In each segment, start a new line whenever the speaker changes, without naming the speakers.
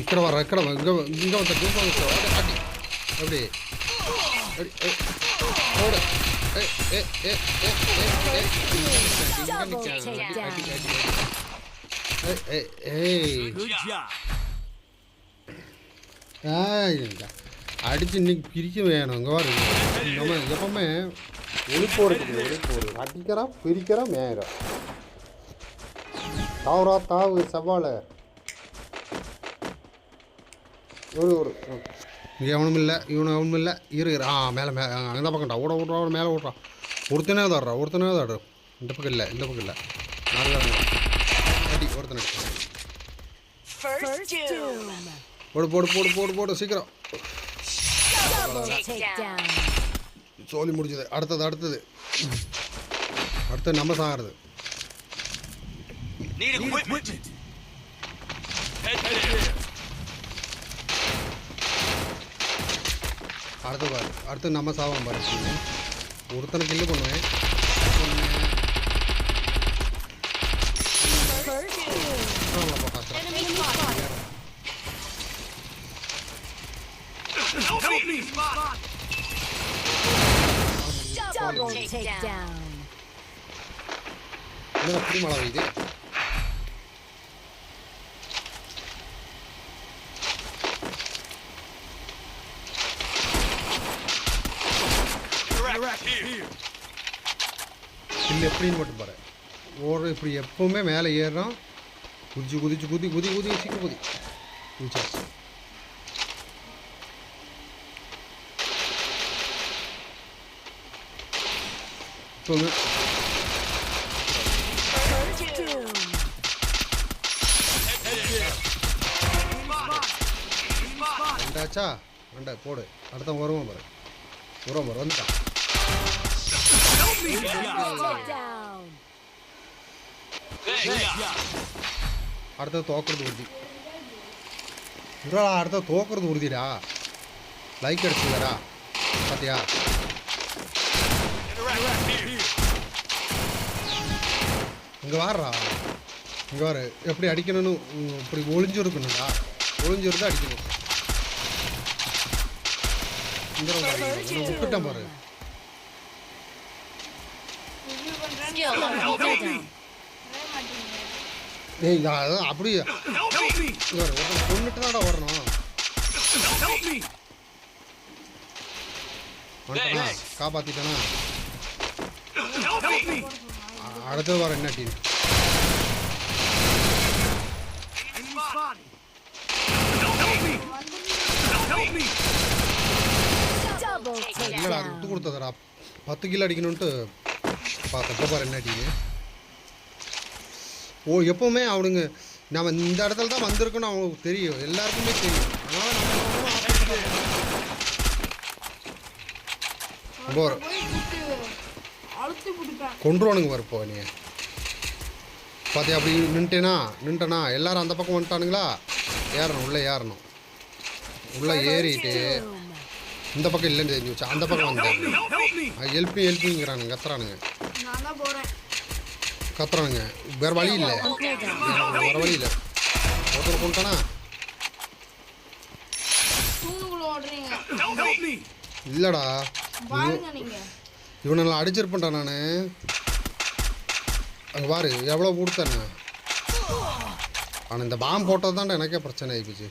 ఇక్కడ వర ఇక్కడ ఇంకా అంత దూరం అడి அப்படி ஓடு அடிச்சு இன்னைக்கு பிரிக்க வேணும். இங்கே வர நம்ம எப்பவுமே ஒளிப்போடு அடிக்கிறா பிரிக்கிறா மேயிறா தாவரா தாவு சவாலை ஒரு இங்கே அவனும் இல்லை அவனும் இல்லை இரு மேலே அந்த பக்கம்டா ஓடுறா மேலே ஓடுறான். ஒருத்தனே தாடுறா இந்த பக்கம் இல்லை நாலு அடி ஒருத்தனை போடு சீக்கிரம். சோலி முடிஞ்சது. அடுத்தது நம்ம சாகிறது. அடுத்து நம்ம சாவான் பாரு. ஒருத்தனை கில்லு பண்ணுவேன். மழை இது இல்லை எப்படின்னு மட்டும் பாரு. இப்படி எப்பவுமே மேலே ஏறுறான். குதிச்சு சீக்கிரம் குதிச்சா இப்போவுமே ரெண்டாச்சா ரெண்டா போடு. அடுத்த வருவான் பாரு வந்துட்டான். அடுத்தது தோக்குறது உறுதி. அடுத்தது தோக்குறது உறுதிடா. லைக் அடிச்சுடா பார்த்தியா? இங்கே வாரு எப்படி அடிக்கணும்னு இப்படி ஒளிஞ்சிருக்கணும்டா. ஒளிஞ்சிருந்தா அடிக்கணும். விட்டுட்டேன் பாரு. அப்படி கொண்டுட்டு தான்டா வரணும். காப்பாத்திட்டானா? அடுத்தது வர என்ன டீம்? இல்லடா விட்டு கொடுத்ததடா. 10 கிலோ அடிக்கணும்ட்டு பார்த்தப்ப பாரு என்ன டீம். எப்பவுமே அவனுங்க நம்ம இந்த இடத்துல தான் வந்திருக்கோன்னு அவங்களுக்கு தெரியும். எல்லாருக்குமே தெரியும். கொண்டுருவானுங்க வரப்போ நீ பார்த்தியா? அப்படி நின்ட்டேனா எல்லாரும் அந்த பக்கம் வந்துட்டானுங்களா? ஏறணும் உள்ளே ஏறிட்டு இந்த பக்கம் இல்லைன்னு தெரிஞ்சு வச்சா அந்த பக்கம் வந்தேன். ஹெல்ப்பிங்கிறானுங்க. கத்துறானுங்க. வேறு வழி இல்லை. ஒருத்தர் கொண்டுட்டானா? இல்லைடா இவனெல்லாம் அடிச்சிருப்பேன்டா நான். அங்கே பாரு எவ்வளோ கொடுத்தேன்னு. ஆனால் இந்த பாம்பு போட்டது தான்டா எனக்கே பிரச்சனை ஆகிப்போச்சு.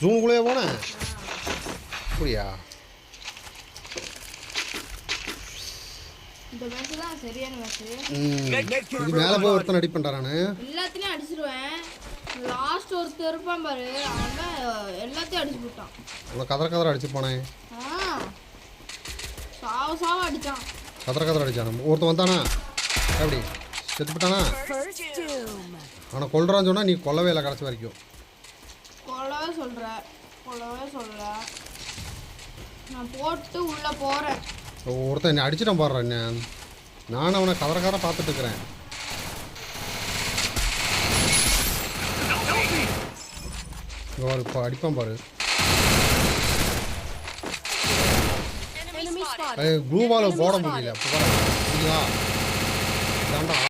ஜூனுக்குள்ளேயே போனேன். அப்படியா? இது மேலே போய் ஒருத்தன் அடிப்பேன்டா நான்.
எல்லாத்தையும் அடிச்சிருவேன். லாஸ்ட் ஒருத்தர் இருப்பான் பாரு, அவன் எல்லாத்தையும் அடிச்சு போட்டான்.
உனக்கு கதற அடிச்சு போனேன்.
சாவ அடிச்சான்.
கதற அடிச்சான். ஒருத்தன் வந்தானா? எப்படி செத்து போட்டானா? அவனை கொல்றான்னு சொன்னா நீ கொல்லவே இல்லை கடைசி வரைக்கும்.
கொல்லவே சொல்ற. நான் போட்டு உள்ள போறேன்.
ஒருத்தன் என்னை அடிச்சுட்டான் பாடுறான். என்ன நானும் அவனை கதற பார்த்துட்டு இருக்கிறேன். இப்போ அடிப்பான் பாரு. க்ளூவால் போட முடியல.